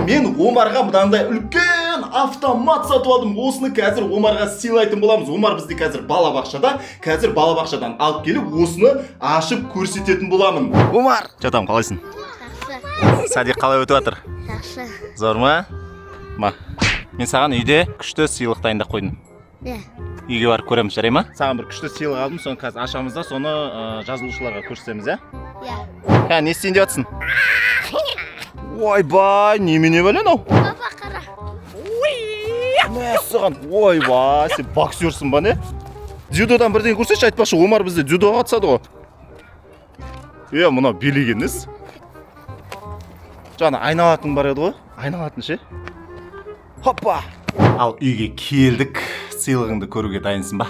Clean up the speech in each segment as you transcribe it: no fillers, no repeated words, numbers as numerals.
мен Омарға мынандай үлкен автомат сатып алдым. Осыны қазір Омарға сыйлайтын боламыз. Омар бізде қазір балабақшада. Қазір балабақшадан алып келіп, осыны ашып көрсететін боламын. Омар, жатам, қалайсың? Жақсы. Садик қалай өтіп жатыр? Жақсы. Зор ма? Мен саған үйде күшті сыйлық дайындап қойдым. Иә. Үйге барып көреміз, жарай ма? Саған бір күшті сыйлық алдым, соны қазір ашамыз да, соны жазылушыларға көрсетеміз, Иә. Не істейін деп жатсың? Ойбай, немене бәле анау? Папа қара. Мәссаған, ойбай, сен боксерсың ба, не? Дзюдодан бірден көрсетші, айтпақшы, Омар бізде дзюдоға қатысады ғой. Мынау билеген несі? Жаңа айналатын бар еді ғой, айналатын ше? Хоппа! Ал үйге келдік, сыйлығыңды көруге дайынсың ба?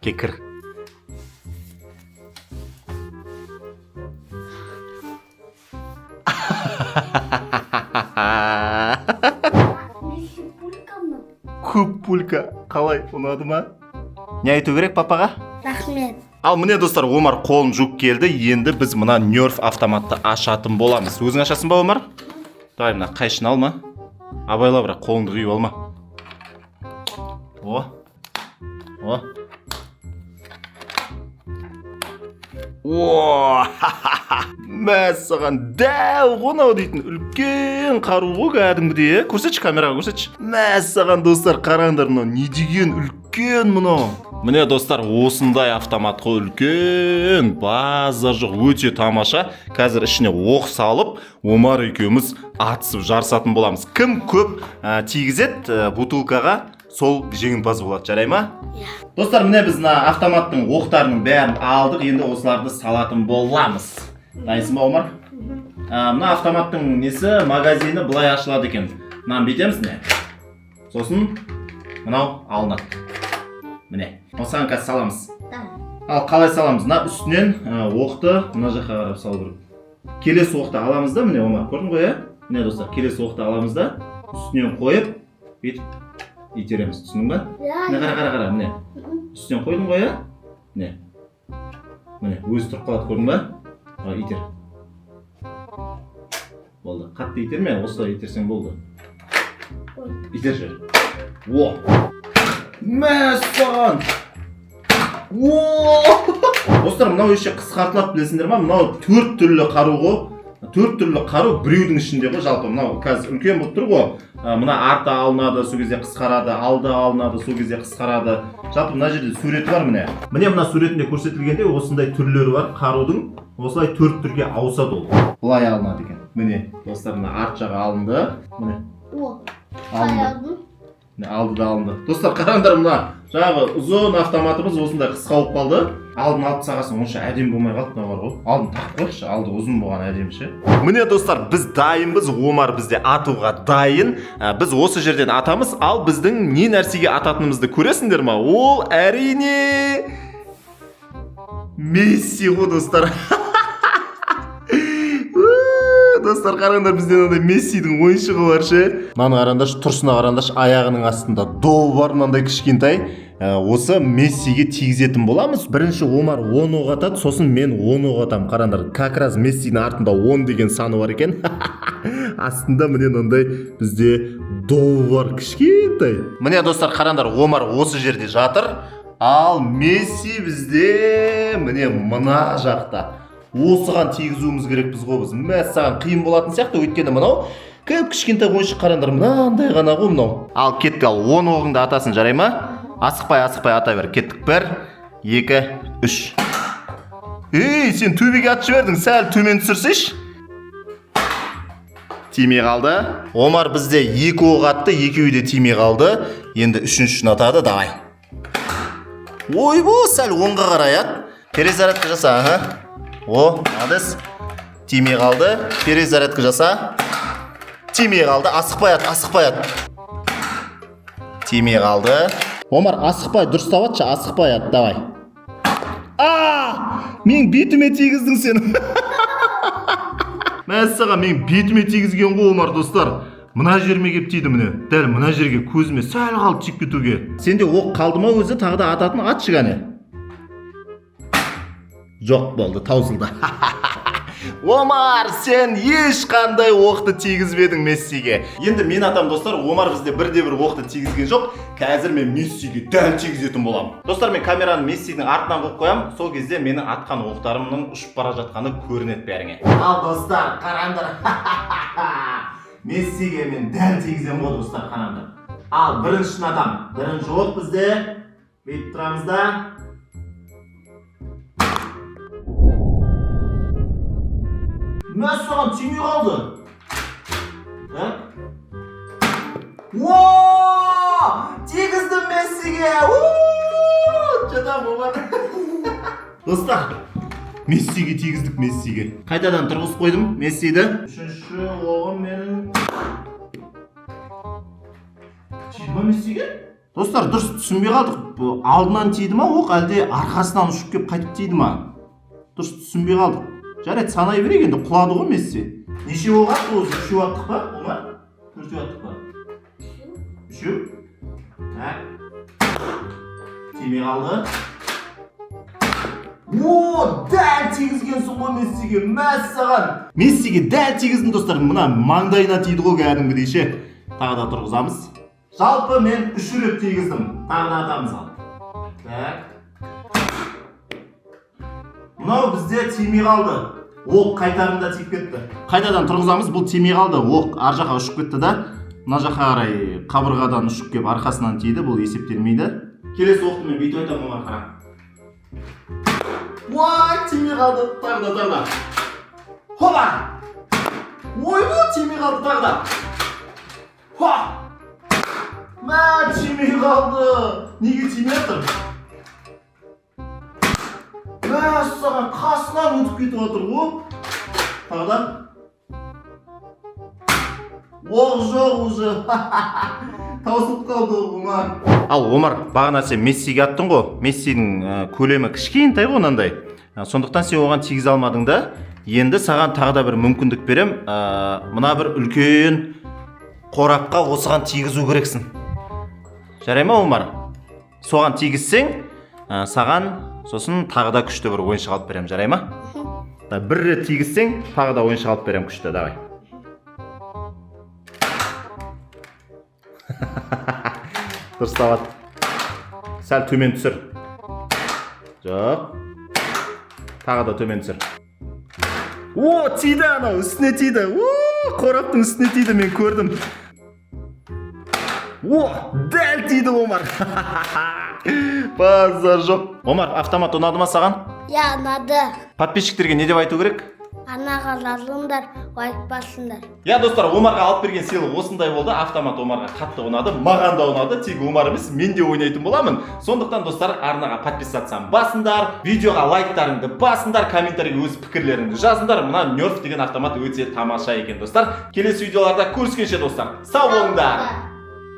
Кір. Көп пулька, қалай, ұнады ма? Не айту керек папаға? Рахмет. Ал міне достар, Омар қолын жуып келді. Енді біз мына Nerf автоматты ашатын боламыз. Өзің ашасың ба, Омар? Давай, мына қайшын алма. Абайла, бірақ қолыңды қиып алма. Мәссаған, дәу ғонау дейтін үлкен қару ғой кәдімгідей, көрсетші, камераға көрсетші. Мәссаған достар, қараңдар, мынау не деген үлкен мынау. Міне достар, осындай автомат қой, үлкен, базар жоқ, өте тамаша. Қазір ішіне оқ салып, Омар екеуміз атысып жарысатын боламыз. Кім көп тигізет бутылкаға, сол жеңімпаз болады, жарай ма? Достар, міне біз автоматтың оқтарының бәрін алдық, енді осыларды салатын боламыз. Дайынсың ба, Омар? Мына автоматтың несі, магазині былай ашылады екен. Мынаны бүйтеміз, не? Сосын мынау алынады. Міне, осыған қазір саламыз. Ал қалай саламыз? Мына үстінен оқты мына жаққа қарап салу керек. Келесі оқты аламыз да, міне, Омар, көрдің ғой, Міне достар, келесі оқты аламыз да, үстінен қойып, бүйтіп итереміз, түсіндің ба? Міне, қара, міне. Үстінен қойдың ғой, Міне. Міне, өзі тұрып қалады, көрдің ба? Итер. Болды. Қатты итерме, осылай итерсең болды. Итер жер. Мәссаған! Достар, мынау еше қысқартылап білесіңдер ма? Мынау 4 түрлі қару ғой. 4 түрлі қару біреудің ішінде ғой, жалпы. Мынау қазір үлкен болып тұр ғой. Мына арты алынады, сол кезде қысқарады, алды алынады, сол кезде қысқарады. Жалпы мына жерде суреті бар, міне. Міне мына суретінде көрсетілгенде осындай түрлері бар қарудың. Осылай 4 түрге ауысады ол. Бұлай алынады екен. Міне, достар, мына арт жағы алынды. Міне. Алынды. Алды да алынды. Достар, қараңдар, мына жаңағы ұзын автоматымыз осындай қысқа болып қалды. Алдын алып тастағасын, онша әдемі болмай қалды, мына бар ғой. Алдын тақып қойшы, алды ұзын болған әдемі ше. Міне достар, біз дайынбыз, Омар бізде атуға дайын. Біз осы жерден атамыз, ал біздің не нәрсеге ататынымызды көресіңдер ма? Ол әрине Месси ғой, достар. Достар, қараңдар, бізде мынандай Мессидің ойыншығы бар ше. Мынаны қараңдаршы, тұрсына қараңдаршы, аяғының астында дол бар, мынандай кішкентай. Осы Мессиге тигізетін боламыз. Бірінші Омар 10 оқ атады, сосын мен 10 оқ атам. Қараңдар, как раз Мессидің артында 10 деген саны бар екен. Астында міне мынандай бізде дол бар, кішкентай. Міне достар, қараңдар, Омар осы жерде жатыр. Ал Месси бізде міне мына жақта. Осыған тигізуіміз керек біз ғой, біз. Мәссаған, қиын болатын сияқты, өйткені мынау кішкентай ойыншық, қараңдар, мынандай ғана ғой мынау. Ал кеттік, ал 10 оғыңды атасын, жарай ма? Асықпай ата бер. Кеттік, 1, 2, 3. Сен төбеге атып жібердің, сәл төмен түсірсейші. Тимей қалды. Омар бізде 2 оқ атты, екеуі де тимей қалды. Енді үшіншісін атады, давай. Ойбу, сәл оңға қарай ат. Перезарядка жаса, молодец. Тимей қалды. Перезарядка жаса. Тимей қалды. Асықпай ат. Тимей қалды. Омар, асықпай, дұрыстап атшы, асықпай ат, давай. Мен бетіме тигіздің сен. Мәссаған, мен бетіме тигізген ғой, Омар, достар. Мына жеріме кеп тиді, міне. Дәл мына жерге көзіме сәл қалды тиіп кетуге. Сенде оқ қалды ма өзі, тағы да ататын атшы ғане. Жоқ болды, таусылды. Омар, сен ешқандай оқты тигізбедің Мессиге. Енді мен атам достар, Омар бізде бірде-бір оқты тигізген жоқ. Қазір мен Мессиге дәл тигізетін боламын. Достар, мен камераны Мессидің артынан қойып қоямын. Сол кезде менің атқан оқтарымның ұшып бара жатқаны көрінеді бәріңе. Ал достар, қараңдар. Мессиге мен дәл тигізем ғой достар, қараңдар. Ал бірінші адам, бірінші оқ бізде. Бүйтіп тұрамыз да. Мәс саған тимей қалды. Ооо! Тигіздім Мессиге! Жатам, Омар. Достар, Мессиге тигіздік, Мессиге. Қайтадан тұрғыз қойдым Мессиді. Үшінші оғым менің. Тиді ма Мессиге? Достар, дұрыс түсінбей қалдық. Алдынан тиді ма оқ, әлде арқасынан ұшып кеп қайтып тиді ма? Дұрыс түсінбей қалдық. Жарайды, санай берейік, енді құлады ғой Месси. Неше оқ аттық өзі? Үшеу аттық па? Омар? Төртеу аттық па? Үшеу? Тимей қалды. Ооо, дәл тигізгенсің ғой Мессиге. Мәс саған. Мессиге дәл тигіздің достар. Мына маңдайына тиді ғой кәдімгідей ше. Тағы да тұрғызамыз. Жалпы мен 3 рет тигіздім. Тағы да атамыз ал. Мынау бізде тимей қалды. Оқ қайтарында тиіп кетті. Қайтадан тұрғызамыз, бұл тимей қалды. Оқ ар жаққа ұшып кетті да. Мына жаққа қарай қабырғадан ұшып кеп арқасынан тиді. Бұл есептелмейді. Келесі оқты мен бүйтіп айтамын, Омар қара. Уай, тимей қалды. Тағы да. Хоба! Ойбу, тимей қалды тағы да. Хо! Мә, тимей қалды. Неге тимей жатыр? Мә, саған қасынан өтіп кетіп отыр ғой. Тағы да. Оқ жоқ уже. Таусылып қалды Омар. Ал Омар, бағана сен Мессиге аттың ғой. Мессидің көлемі кішкентай ғой мынандай. Сондықтан сен оған тигізе алмадың да. Енді саған тағы да бір мүмкіндік берем. Мына бір үлкен қорапқа осыған тигізу керексің. Жарай ма Омар? Соған тигізсең, саған сосын тағы да күшті бір ойыншық алып берем, жарай ма? Бір рет тигізсең, тағы да ойыншық алып берем күшті, давай. Дұрыс табады. Сәл төмен түсір. Жоқ. Тағы да төмен түсір. О, тиді анау, үстіне тиді. Қораптың үстіне тиді, мен көрдім. О, дәл тиді Омар. Базар жоқ. Омар, автомат ұнады ма саған? Я, ұнады. Подписчиктерге не деп айту керек? Анаға жазылыңдар, лайк басыңдар. Я достар, Омарға алып берген сыйлық осындай болды. Автомат Омарға қатты ұнады, маған да ұнады. Тек Омар емес, мен де ойнайтын боламын. Сондықтан достар, арнаға подписаться басыңдар, видеоға лайктарыңды басыңдар, комментарийге өз пікірлеріңді жазыңдар. Мына Nerf деген автомат өте тамаша екен достар. Келесі видеоларда көріскенше достар. Сау болыңдар.